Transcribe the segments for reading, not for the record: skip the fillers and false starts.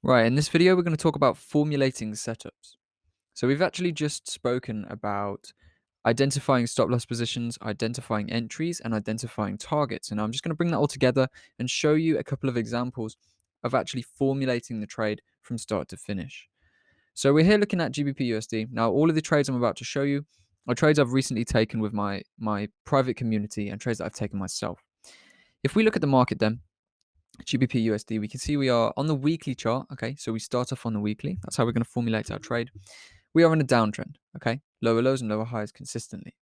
Right, in this video, we're going to talk about formulating setups. So we've actually just spoken about identifying stop loss positions, identifying entries, and identifying targets. And now I'm just going to bring that all together and show you a couple of examples of actually formulating the trade from start to finish. So we're here looking at GBP USD. Now, all of the trades I'm about to show you are trades I've recently taken with my private community and trades that I've taken myself. If we look at the market then, GBP USD, we can see we are on the weekly chart. Okay, so we start off on the weekly. That's how we're going to formulate our trade. We are in a downtrend. Okay, lower lows and lower highs consistently.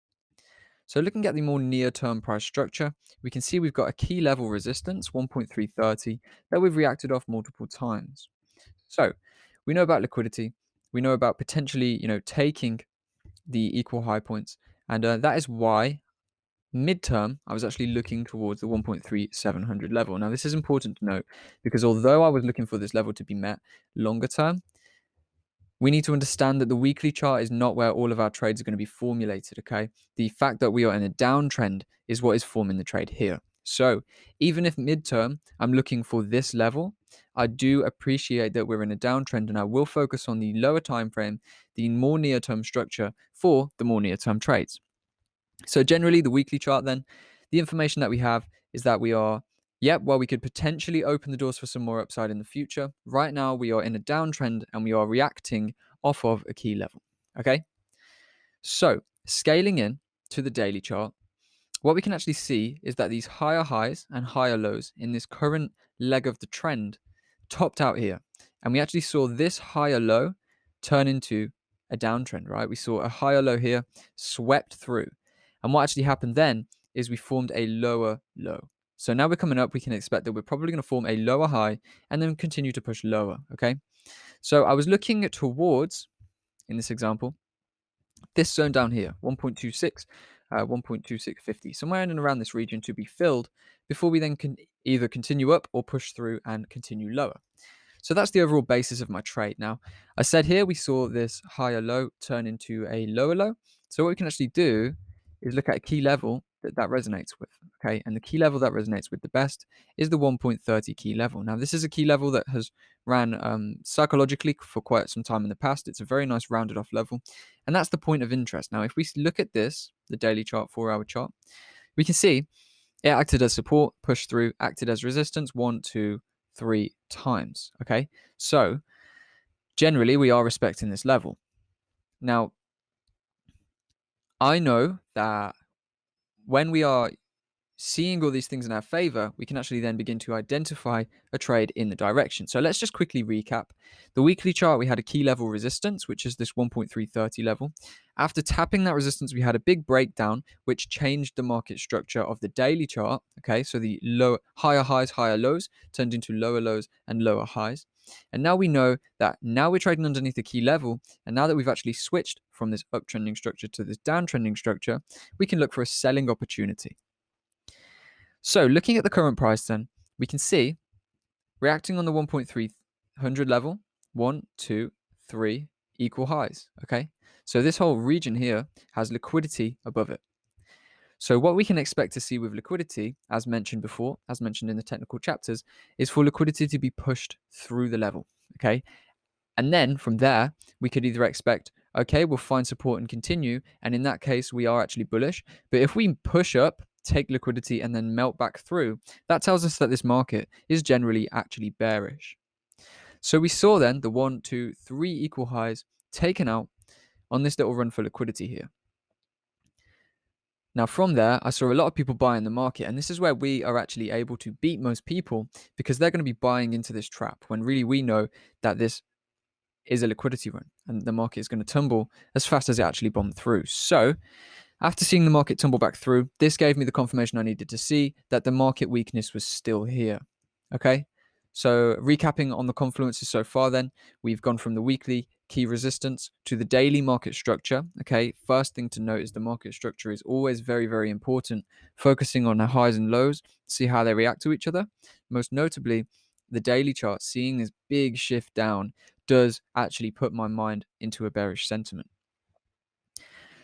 So looking at the more near-term price structure, we can see we've got a key level resistance, 1.330, that we've reacted off multiple times. So we know about liquidity. We know about potentially, taking the equal high points, and that is why midterm, I was actually looking towards the 1.3700 level. Now, this is important to note because although I was looking for this level to be met longer term, we need to understand that the weekly chart is not where all of our trades are going to be formulated, okay? The fact that we are in a downtrend is what is forming the trade here. So even if midterm, I'm looking for this level, I do appreciate that we're in a downtrend and I will focus on the lower time frame, the more near-term structure for the more near-term trades. So generally, the weekly chart then, the information that we have is that we are, while we could potentially open the doors for some more upside in the future, right now we are in a downtrend and we are reacting off of a key level. Okay. So scaling in to the daily chart, what we can actually see is that these higher highs and higher lows in this current leg of the trend topped out here. And we actually saw this higher low turn into a downtrend, right? We saw a higher low here swept through. And what actually happened then is we formed a lower low. So now we're coming up, we can expect that we're probably going to form a lower high and then continue to push lower, okay? So I was looking towards, in this example, this zone down here, 1.26, 1.2650, somewhere in and around this region to be filled before we then can either continue up or push through and continue lower. So that's the overall basis of my trade. Now, I said here we saw this higher low turn into a lower low. So what we can actually do is look at a key level that resonates with, okay? And the key level that resonates with the best is the 1.30 key level. Now, this is a key level that has ran psychologically for quite some time in the past. It's a very nice rounded off level. And that's the point of interest. Now, if we look at this, the daily chart, 4-hour chart, we can see it acted as support, pushed through, acted as resistance, 1, 2, 3 times. Okay, so generally we are respecting this level. Now, I know that when we are seeing all these things in our favor, we can actually then begin to identify a trade in the direction. So let's just quickly recap. The weekly chart, we had a key level resistance, which is this 1.330 level. After tapping that resistance, we had a big breakdown, which changed the market structure of the daily chart. Okay, so the higher highs, higher lows turned into lower lows and lower highs. And now we know that now we're trading underneath the key level. And now that we've actually switched from this uptrending structure to this downtrending structure, we can look for a selling opportunity. So looking at the current price then, we can see reacting on the 1.300 level, 1, 2, 3 equal highs, okay? So this whole region here has liquidity above it. So what we can expect to see with liquidity, as mentioned before, as mentioned in the technical chapters, is for liquidity to be pushed through the level, okay? And then from there, we could either expect, okay, we'll find support and continue. And in that case, we are actually bullish. But if we push up, take liquidity, and then melt back through, that tells us that this market is generally actually bearish. So we saw then the 1, 2, 3 equal highs taken out on this little run for liquidity here. Now, from there, I saw a lot of people buying the market, and this is where we are actually able to beat most people because they're going to be buying into this trap when really we know that this is a liquidity run and the market is going to tumble as fast as it actually bombed through. So after seeing the market tumble back through, this gave me the confirmation I needed to see that the market weakness was still here. Okay, so recapping on the confluences so far then, we've gone from the weekly key resistance to the daily market structure. Okay, first thing to note is the market structure is always very, very important, focusing on the highs and lows, see how they react to each other. Most notably, the daily chart, seeing this big shift down does actually put my mind into a bearish sentiment.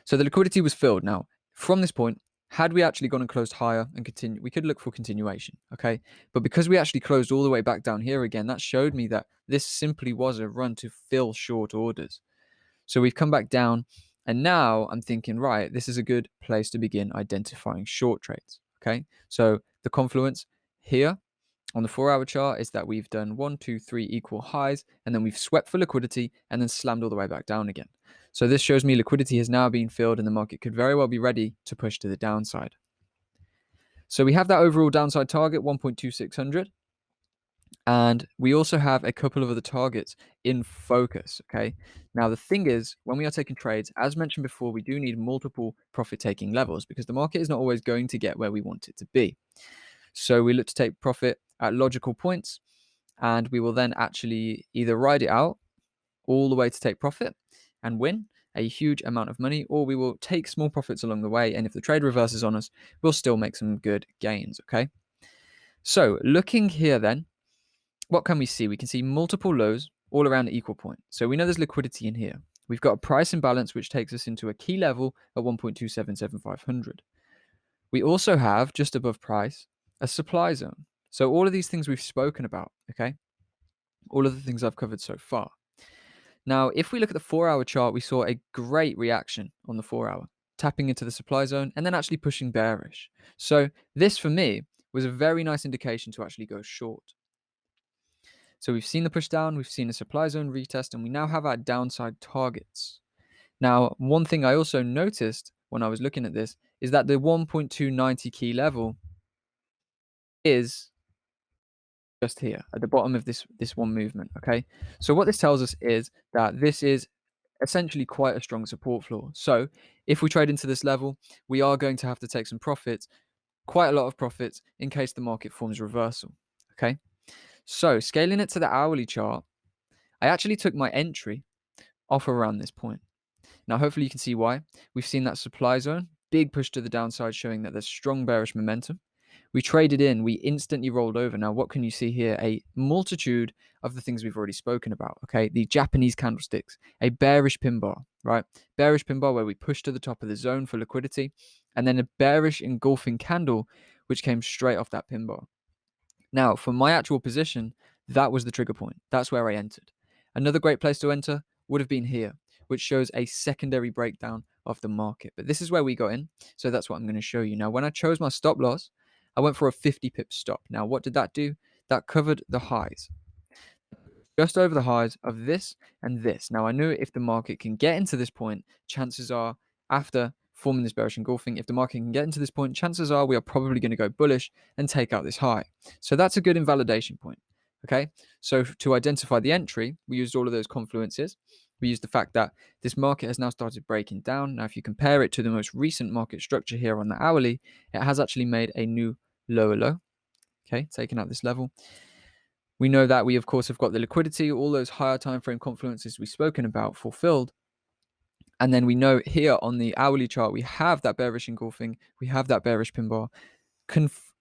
So the liquidity was filled. Now, from this point, Had we actually gone and closed higher and continue, we could look for continuation, okay? But because we actually closed all the way back down here again, that showed me that this simply was a run to fill short orders. So we've come back down, and now I'm thinking, right, this is a good place to begin identifying short trades, okay? So the confluence here on the 4-hour chart is that we've done 1, 2, 3 equal highs, and then we've swept for liquidity and then slammed all the way back down again. So this shows me liquidity has now been filled and the market could very well be ready to push to the downside. So we have that overall downside target, 1.2600. And we also have a couple of other targets in focus, okay? Now, the thing is, when we are taking trades, as mentioned before, we do need multiple profit-taking levels because the market is not always going to get where we want it to be. So we look to take profit at logical points, and we will then actually either ride it out all the way to take profit and win a huge amount of money, or we will take small profits along the way, and if the trade reverses on us, we'll still make some good gains, okay? So looking here then, what can we see? We can see multiple lows all around an equal point. So we know there's liquidity in here. We've got a price imbalance which takes us into a key level at 1.277500. We also have, just above price, a supply zone. So all of these things we've spoken about, okay? All of the things I've covered so far. Now, if we look at the 4-hour chart, we saw a great reaction on the 4-hour, tapping into the supply zone and then actually pushing bearish. So this, for me, was a very nice indication to actually go short. So we've seen the push down, we've seen a supply zone retest, and we now have our downside targets. Now, one thing I also noticed when I was looking at this is that the 1.290 key level is just here at the bottom of this one movement, okay? So what this tells us is that this is essentially quite a strong support floor. So if we trade into this level, we are going to have to take some profits, quite a lot of profits, in case the market forms reversal, okay? So scaling it to the hourly chart, I actually took my entry off around this point. Now, hopefully you can see why. We've seen that supply zone, big push to the downside, showing that there's strong bearish momentum. We traded in, we instantly rolled over. Now, what can you see here? A multitude of the things we've already spoken about, okay? The Japanese candlesticks, a bearish pin bar, right? Bearish pin bar where we pushed to the top of the zone for liquidity, and then a bearish engulfing candle, which came straight off that pin bar. Now, for my actual position, that was the trigger point. That's where I entered. Another great place to enter would have been here, which shows a secondary breakdown of the market. But this is where we got in, so that's what I'm going to show you. Now, when I chose my stop loss, I went for a 50 pip stop. Now, what did that do? That covered the highs, just over the highs of this and this. Now, I knew if the market can get into this point, chances are, after forming this bearish engulfing, if the market can get into this point, chances are we are probably going to go bullish and take out this high. So that's a good invalidation point. Okay, so to identify the entry, we used all of those confluences. We used the fact that this market has now started breaking down. Now, if you compare it to the most recent market structure here on the hourly, it has actually made a new lower low. Okay, taking out this level. We know that we, of course, have got the liquidity, all those higher time frame confluences we've spoken about fulfilled. And then we know here on the hourly chart, we have that bearish engulfing, we have that bearish pin bar,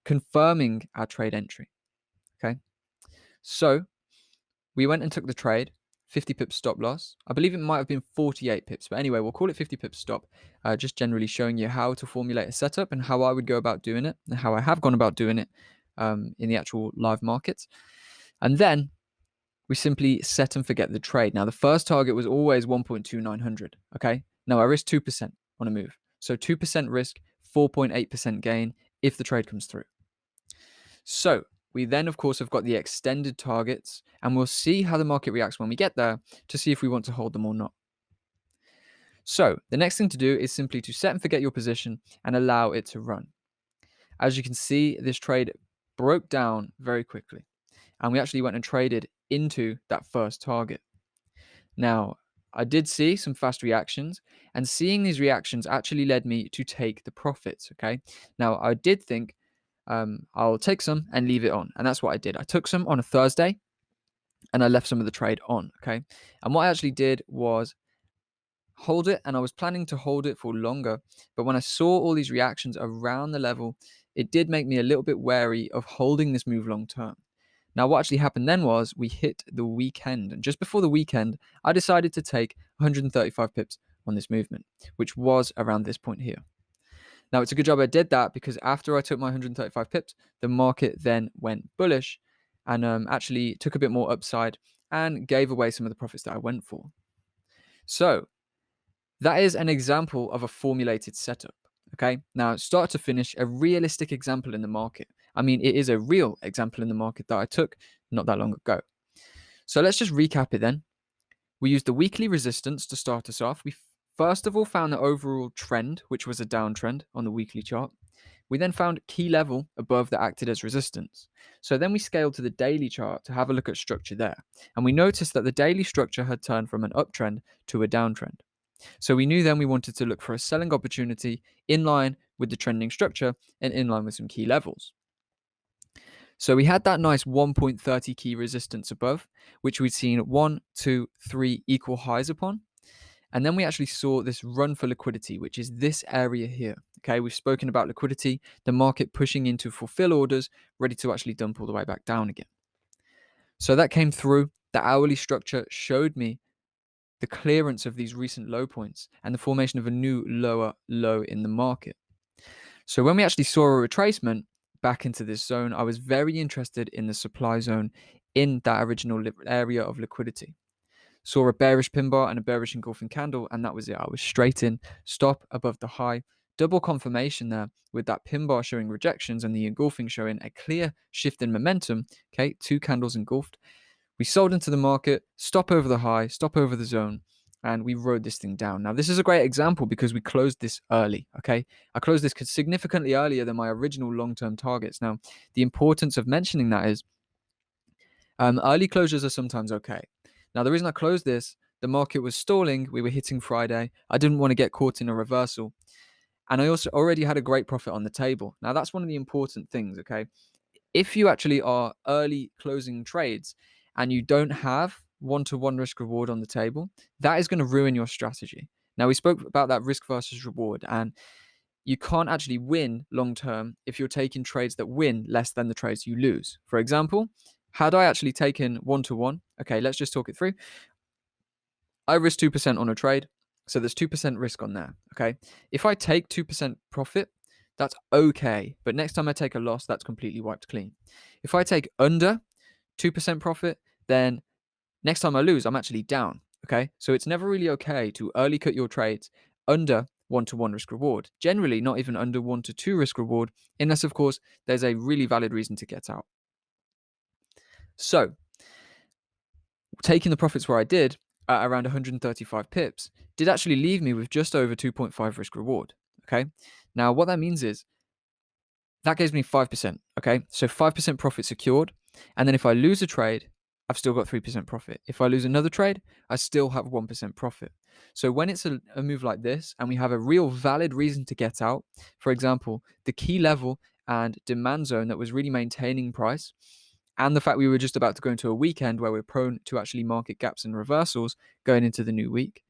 confirming our trade entry. Okay, so we went and took the trade, 50 pips stop loss. I believe it might have been 48 pips, but anyway, we'll call it 50 pips stop, just generally showing you how to formulate a setup and how I would go about doing it and how I have gone about doing it in the actual live markets. And then we simply set and forget the trade. Now, the first target was always 1.2900, okay? Now, I risk 2% on a move. So 2% risk, 4.8% gain if the trade comes through. So we then, of course, have got the extended targets, and we'll see how the market reacts when we get there to see if we want to hold them or not. So the next thing to do is simply to set and forget your position and allow it to run. As you can see, this trade broke down very quickly, and we actually went and traded into that first target. Now, I did see some fast reactions, and seeing these reactions actually led me to take the profits, okay? Now, I did think I'll take some and leave it on, and that's what I did. I took some on a Thursday, and I left some of the trade on, okay? And what I actually did was hold it, and I was planning to hold it for longer, but when I saw all these reactions around the level, it did make me a little bit wary of holding this move long term. Now, what actually happened then was we hit the weekend, and just before the weekend, I decided to take 135 pips on this movement, which was around this point here. Now, it's a good job I did that because after I took my 135 pips, the market then went bullish and actually took a bit more upside and gave away some of the profits that I went for. So that is an example of a formulated setup. Okay, now start to finish, a realistic example in the market. I mean, it is a real example in the market that I took not that long ago. So let's just recap it then. We used the weekly resistance to start us off. We first of all found the overall trend, which was a downtrend on the weekly chart. We then found key level above that acted as resistance. So then we scaled to the daily chart to have a look at structure there. And we noticed that the daily structure had turned from an uptrend to a downtrend. So we knew then we wanted to look for a selling opportunity in line with the trending structure and in line with some key levels. So we had that nice 1.30 key resistance above, which we'd seen 1, 2, 3 equal highs upon. And then we actually saw this run for liquidity, which is this area here. Okay, we've spoken about liquidity, the market pushing in to fulfill orders, ready to actually dump all the way back down again. So that came through. The hourly structure showed me the clearance of these recent low points and the formation of a new lower low in the market. So when we actually saw a retracement back into this zone, I was very interested in the supply zone in that original area of liquidity. Saw a bearish pin bar and a bearish engulfing candle, and that was it. I was straight in, stop above the high, double confirmation there with that pin bar showing rejections and the engulfing showing a clear shift in momentum. Okay, 2 candles engulfed. We sold into the market, stop over the high, stop over the zone, and we rode this thing down. Now, this is a great example because we closed this early, okay? I closed this significantly earlier than my original long-term targets. Now, the importance of mentioning that is early closures are sometimes okay. Now, the reason I closed this, the market was stalling. We were hitting Friday. I didn't want to get caught in a reversal. And I also already had a great profit on the table. Now, that's one of the important things, okay? If you actually are early closing trades and you don't have one-to-one risk reward on the table, that is going to ruin your strategy. Now, we spoke about that risk versus reward, and you can't actually win long term if you're taking trades that win less than the trades you lose. For example, had I actually taken one-to-one, okay, let's just talk it through. I risk 2% on a trade, so there's 2% risk on there, okay? If I take 2% profit, that's okay, but next time I take a loss, that's completely wiped clean. If I take under 2% profit, then next time I lose, I'm actually down, okay? So it's never really okay to early cut your trades under one-to-one risk reward. Generally, not even under 1-to-2 risk reward, unless, of course, there's a really valid reason to get out. So, taking the profits where I did, at around 135 pips, did actually leave me with just over 2.5 risk reward, okay? Now, what that means is that gives me 5%, okay? So 5% profit secured. And then if I lose a trade, I've still got 3% profit. If I lose another trade, I still have 1% profit. So when it's a move like this and we have a real valid reason to get out, for example, the key level and demand zone that was really maintaining price, and the fact we were just about to go into a weekend where we're prone to actually market gaps and reversals going into the new week.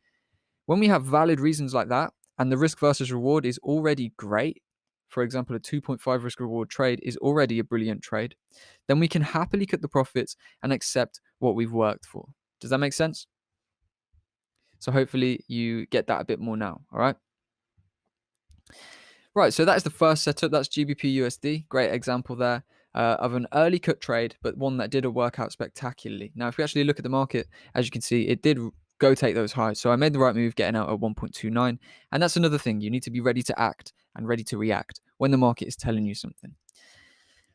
When we have valid reasons like that, and the risk versus reward is already great, for example, a 2.5 risk reward trade is already a brilliant trade, then we can happily cut the profits and accept what we've worked for. Does that make sense? So hopefully you get that a bit more now, all right? Right, so that is the first setup. That's GBP USD. Great example there of an early cut trade, but one that did work out spectacularly. Now, if we actually look at the market, as you can see, it did go take those highs. So I made the right move getting out at 1.29. And that's another thing. You need to be ready to act and ready to react when the market is telling you something.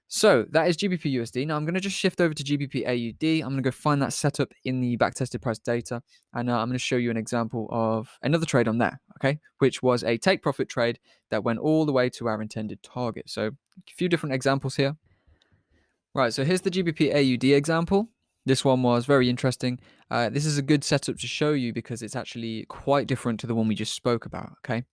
So that is GBP USD. Now I'm going to just shift over to GBP AUD. I'm going to go find that setup in the backtested price data. And I'm going to show you an example of another trade on there, okay, which was a take profit trade that went all the way to our intended target. So a few different examples here. Right, so here's the GBP AUD example. This one was very interesting. This is a good setup to show you because it's actually quite different to the one we just spoke about, okay?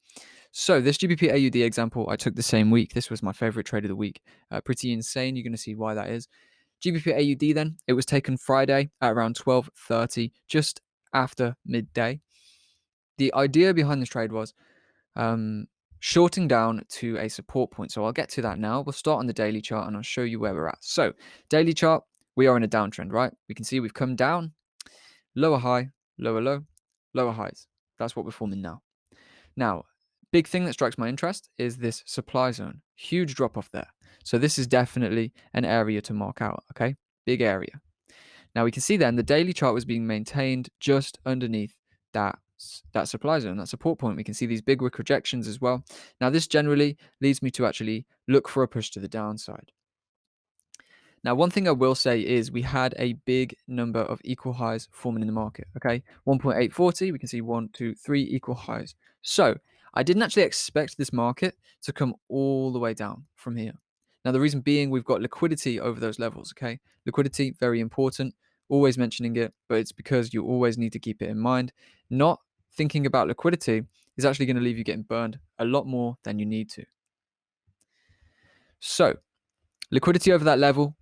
So this GBP AUD example, I took the same week. This was my favorite trade of the week. Pretty insane. You're going to see why that is. GBP AUD then, it was taken Friday at around 12:30, just after midday. The idea behind this trade was shorting down to a support point. So I'll get to that now. We'll start on the daily chart and I'll show you where we're at. So daily chart, we are in a downtrend, right? We can see we've come down, lower high, lower low, lower highs. That's what we're forming now. Now, Big thing that strikes my interest is this supply zone. Huge drop off there. So this is definitely an area to mark out, okay? Big area. Now we can see then the daily chart was being maintained just underneath that supply zone, that support point. We can see these big wick rejections as well. Now this generally leads me to actually look for a push to the downside. Now, one thing I will say is we had a big number of equal highs forming in the market. Okay, 1.840, we can see 1, 2, 3 equal highs. So I didn't actually expect this market to come all the way down from here. Now, the reason being we've got liquidity over those levels. Okay, liquidity, very important, always mentioning it, but it's because you always need to keep it in mind. Not thinking about liquidity is actually going to leave you getting burned a lot more than you need to. So, liquidity over that level,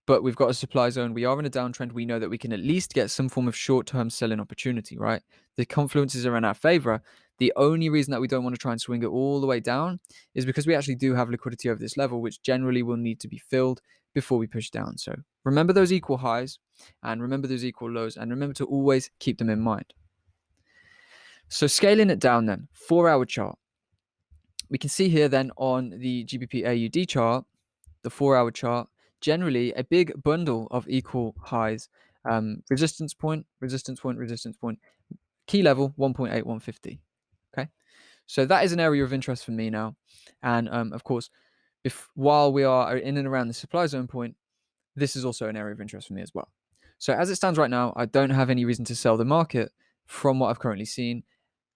but we've got a supply zone. We are in a downtrend. We know that we can at least get some form of short-term selling opportunity, right? The confluences are in our favor. The only reason that we don't want to try and swing it all the way down is because we actually do have liquidity over this level, which generally will need to be filled before we push down. So remember those equal highs and remember those equal lows, and remember to always keep them in mind. So scaling it down then, 4-hour chart. We can see here then on the GBP AUD chart, the 4-hour chart, generally a big bundle of equal highs, resistance point, resistance point, resistance point, key level 1.8150. Okay, so that is an area of interest for me now, and of course, while we are in and around the supply zone point, this is also an area of interest for me as well. So as it stands right now, I don't have any reason to sell the market from what I've currently seen.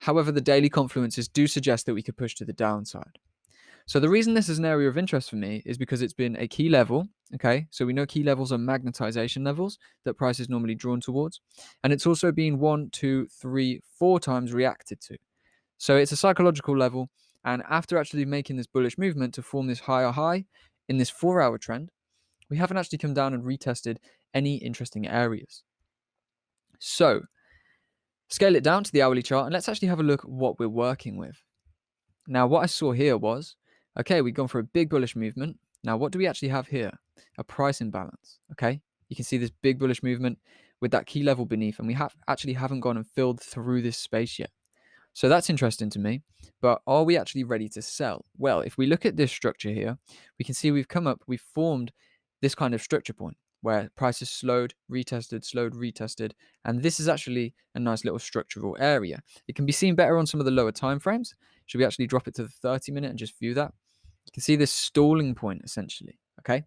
However, the daily confluences do suggest that we could push to the downside. So the reason this is an area of interest for me is because it's been a key level. Okay, so we know key levels are magnetization levels that price is normally drawn towards, and it's also been 1, 2, 3, 4 times reacted to. So it's a psychological level, and after actually making this bullish movement to form this higher high in this 4-hour trend, we haven't actually come down and retested any interesting areas. So scale it down to the hourly chart, and let's actually have a look at what we're working with. Now, what I saw here was, okay, we've gone for a big bullish movement. Now, what do we actually have here? A price imbalance, okay? You can see this big bullish movement with that key level beneath, and we actually haven't gone and filled through this space yet. So that's interesting to me, but are we actually ready to sell? Well, if we look at this structure here, we can see we've formed this kind of structure point where prices slowed, retested, and this is actually a nice little structural area. It can be seen better on some of the lower time frames. Should we actually drop it to the 30-minute and just view that? You can see this stalling point essentially, okay?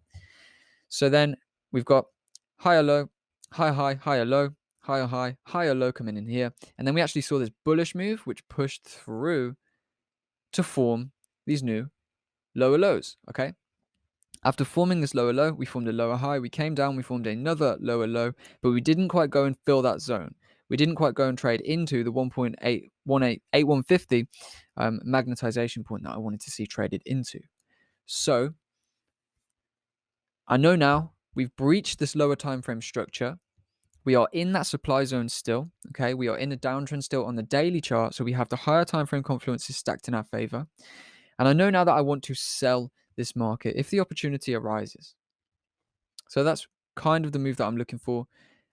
So then we've got higher low, higher high, higher low, higher high, higher low coming in here. And then we actually saw this bullish move, which pushed through to form these new lower lows, okay? After forming this lower low, we formed a lower high. We came down, we formed another lower low, but we didn't quite go and fill that zone. We didn't quite go and trade into the 1.8150 magnetization point that I wanted to see traded into. So I know now we've breached this lower time frame structure. We are in that supply zone still, okay? We are in a downtrend still on the daily chart, so we have the higher time frame confluences stacked in our favor. And I know now that I want to sell this market if the opportunity arises. So that's kind of the move that I'm looking for.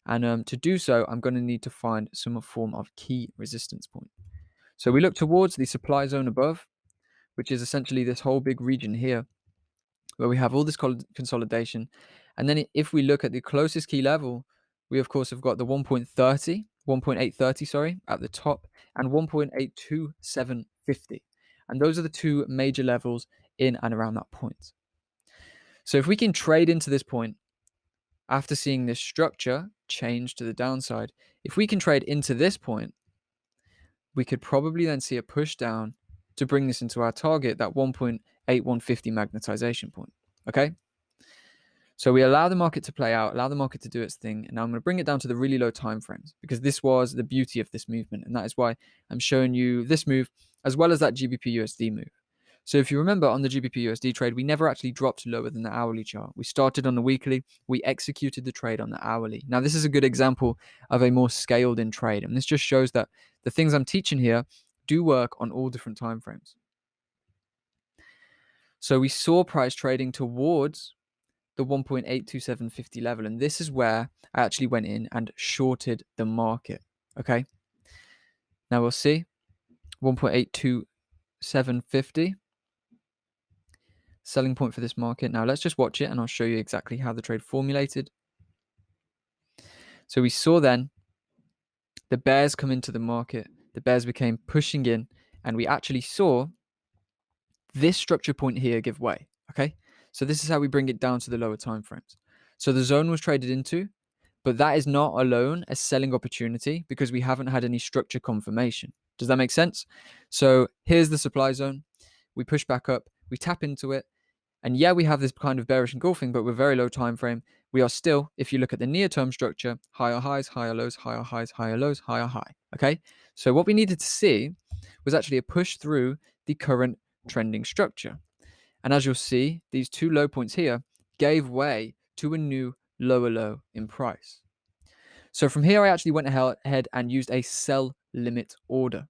And to do so, I'm going to need to find some form of key resistance point. So we look towards the supply zone above, which is essentially this whole big region here, where we have all this consolidation. And then if we look at the closest key level, we of course have got the 1.830, sorry, at the top, and 1.82750. And those are the two major levels in and around that point. So if we can trade into this point, after seeing this structure change to the downside, if we can trade into this point, we could probably then see a push down to bring this into our target, that 1.8150 magnetization point. Okay? So we allow the market to play out, allow the market to do its thing, and now I'm going to bring it down to the really low time frames because this was the beauty of this movement, and that is why I'm showing you this move as well as that GBP USD move. So if you remember on the GBP USD trade, we never actually dropped lower than the hourly chart. We started on the weekly, we executed the trade on the hourly. Now this is a good example of a more scaled in trade, and this just shows that the things I'm teaching here do work on all different time frames. So we saw price trading towards the 1.82750 level, and this is where I actually went in and shorted the market. Okay, now we'll see 1.82 750 selling point for this market. Now let's just watch it and I'll show you exactly how the trade formulated. So we saw then the bears come into the market. The bears became pushing in, and we actually saw this structure point here give way. Okay, so this is how we bring it down to the lower time frames. So the zone was traded into, but that is not alone a selling opportunity because we haven't had any structure confirmation. Does that make sense? So here's the supply zone. We push back up, we tap into it, and yeah, we have this kind of bearish engulfing, but we're very low time frame. We are still, if you look at the near term structure, higher highs, higher lows, higher highs, higher lows, higher high. Okay, so what we needed to see was actually a push through the current trending structure. And as you'll see, these two low points here gave way to a new lower low in price. So from here, I actually went ahead and used a sell limit order.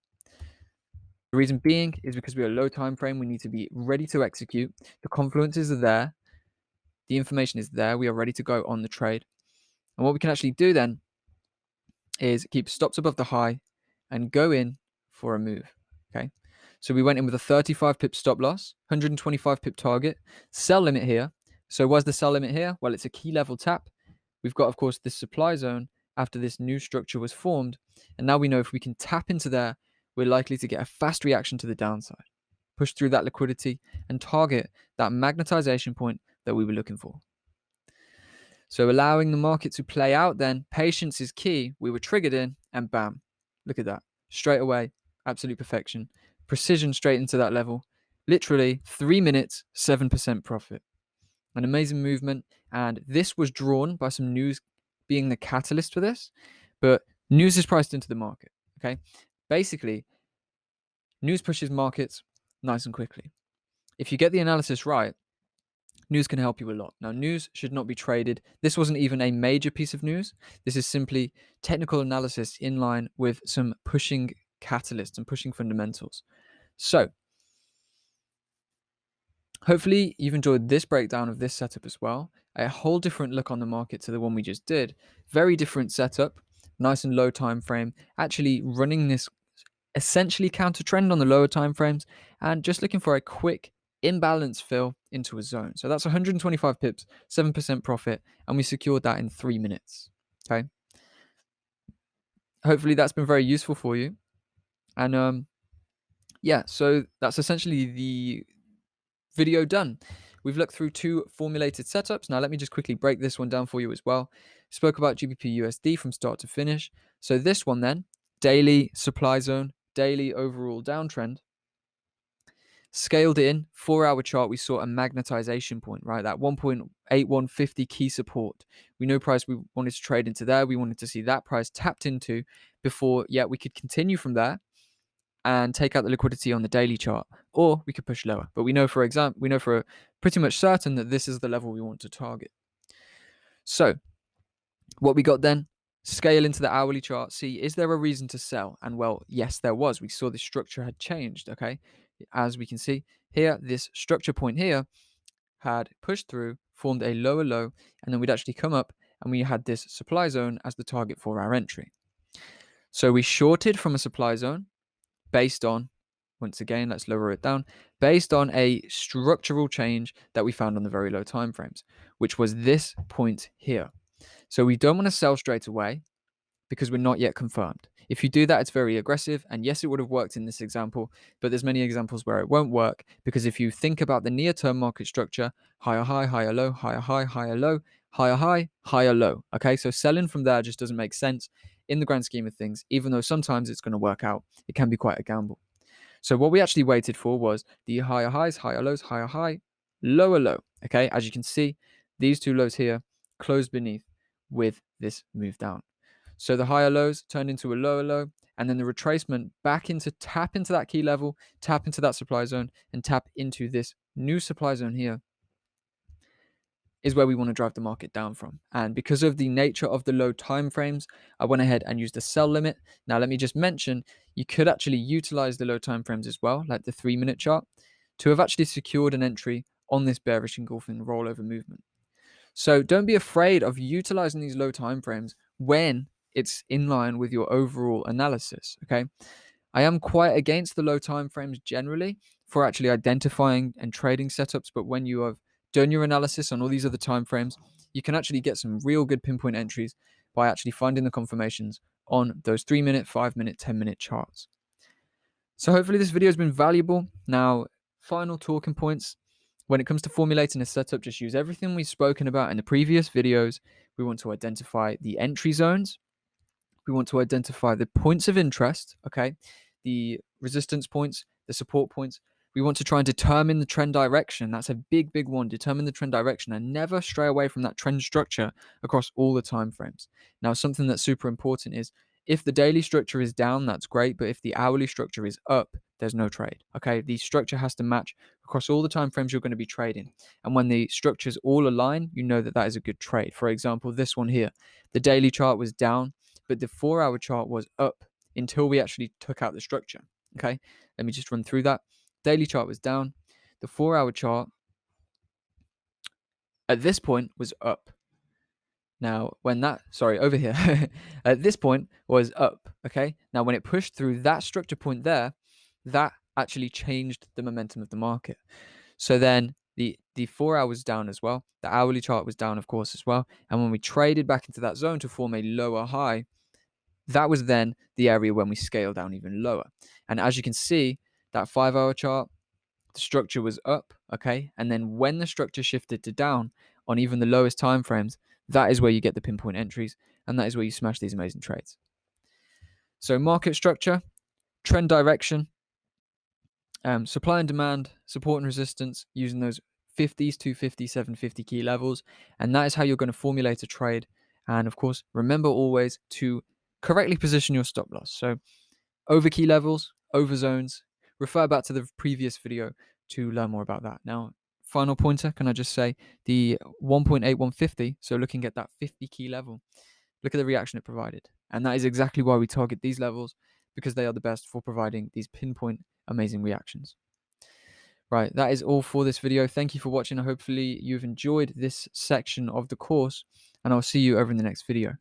The reason being is because we are low time frame. We need to be ready to execute. The confluences are there. The information is there. We are ready to go on the trade. And what we can actually do then is keep stops above the high and go in for a move. Okay. So we went in with a 35 pip stop loss, 125 pip target, sell limit here. So what's the sell limit here? Well, it's a key level tap. We've got, of course, this supply zone after this new structure was formed. And now we know if we can tap into there, we're likely to get a fast reaction to the downside, push through that liquidity and target that magnetization point that we were looking for. So allowing the market to play out then, patience is key. We were triggered in and bam, look at that. Straight away, absolute perfection. Precision straight into that level. Literally 3 minutes, 7% profit. An amazing movement. And this was drawn by some news being the catalyst for this. But news is priced into the market. Okay. Basically, news pushes markets nice and quickly. If you get the analysis right, news can help you a lot. Now, news should not be traded. This wasn't even a major piece of news. This is simply technical analysis in line with some pushing catalysts and pushing fundamentals. So, hopefully you've enjoyed this breakdown of this setup as well. A whole different look on the market to the one we just did. Very different setup, nice and low time frame, actually running this essentially counter trend on the lower time frames and just looking for a quick imbalance fill into a zone. So that's 125 pips, 7% profit, and we secured that in 3 minutes. Okay. Hopefully that's been very useful for you. And yeah, so that's essentially the video done. We've looked through two formulated setups. Now let me just quickly break this one down for you as well. Spoke about GBP USD from start to finish. So this one then, daily supply zone, daily overall downtrend. Scaled in 4-hour chart, we saw a magnetization point, right? That 1.8150 key support. We know price we wanted to trade into there. We wanted to see that price tapped into before, yeah, we could continue from there and take out the liquidity on the daily chart, or we could push lower. But we know for pretty much certain that this is the level we want to target. So what we got then, scale into the hourly chart, see, is there a reason to sell? And well, yes, there was. We saw the structure had changed, okay? As we can see here, this structure point here had pushed through, formed a lower low, and then we'd actually come up and we had this supply zone as the target for our entry. So we shorted from a supply zone based on, once again, let's lower it down, based on a structural change that we found on the very low time frames, which was this point here. So we don't want to sell straight away because we're not yet confirmed. If you do that, it's very aggressive. And yes, it would have worked in this example, but there's many examples where it won't work because if you think about the near-term market structure, higher high, higher low, higher high, higher low, higher high, higher low. Okay, so selling from there just doesn't make sense in the grand scheme of things, even though sometimes it's going to work out. It can be quite a gamble. So what we actually waited for was the higher highs, higher lows, higher high, lower low. Okay, as you can see, these two lows here closed beneath with this move down. So the higher lows turned into a lower low, and then the retracement back into tap into that key level, tap into that supply zone, and tap into this new supply zone here is where we want to drive the market down from. And because of the nature of the low time frames, I went ahead and used the sell limit. Now, let me just mention, you could actually utilize the low time frames as well, like the 3-minute chart, to have actually secured an entry on this bearish engulfing rollover movement. So don't be afraid of utilizing these low time frames when it's in line with your overall analysis, okay? I am quite against the low time frames generally for actually identifying and trading setups, but when you have done your analysis on all these other time frames, you can actually get some real good pinpoint entries by actually finding the confirmations on those 3-minute, 5-minute, 10-minute charts. So hopefully this video has been valuable. Now, final talking points. When it comes to formulating a setup, just use everything we've spoken about in the previous videos. We want to identify the entry zones. We want to identify the points of interest, okay? The resistance points, the support points. We want to try and determine the trend direction. That's a big, big one. Determine the trend direction and never stray away from that trend structure across all the time frames. Now, something that's super important is if the daily structure is down, that's great. But if the hourly structure is up, there's no trade. Okay. The structure has to match across all the time frames you're going to be trading. And when the structures all align, you know that that is a good trade. For example, this one here, the daily chart was down, but the 4-hour chart was up until we actually took out the structure. Okay, let me just run through that. Daily chart was down. The 4-hour chart at this point was up. Now, over here, at this point was up. Okay, now when it pushed through that structure point there, that actually changed the momentum of the market. So then the 4 hours was down as well. The hourly chart was down, of course, as well. And when we traded back into that zone to form a lower high, that was then the area when we scaled down even lower. And as you can see, that 5-hour chart, the structure was up, okay? And then when the structure shifted to down on even the lowest time frames, that is where you get the pinpoint entries, and that is where you smash these amazing trades. So market structure, trend direction, supply and demand, support and resistance, using those 50s, 250, 750 key levels. And that is how you're going to formulate a trade. And of course, remember always to correctly position your stop loss. So over key levels, over zones, refer back to the previous video to learn more about that. Now, final pointer, can I just say the 1.8150, so looking at that 50 key level, look at the reaction it provided. And that is exactly why we target these levels, because they are the best for providing these pinpoint amazing reactions. Right, that is all for this video. Thank you for watching. Hopefully you've enjoyed this section of the course, and I'll see you over in the next video.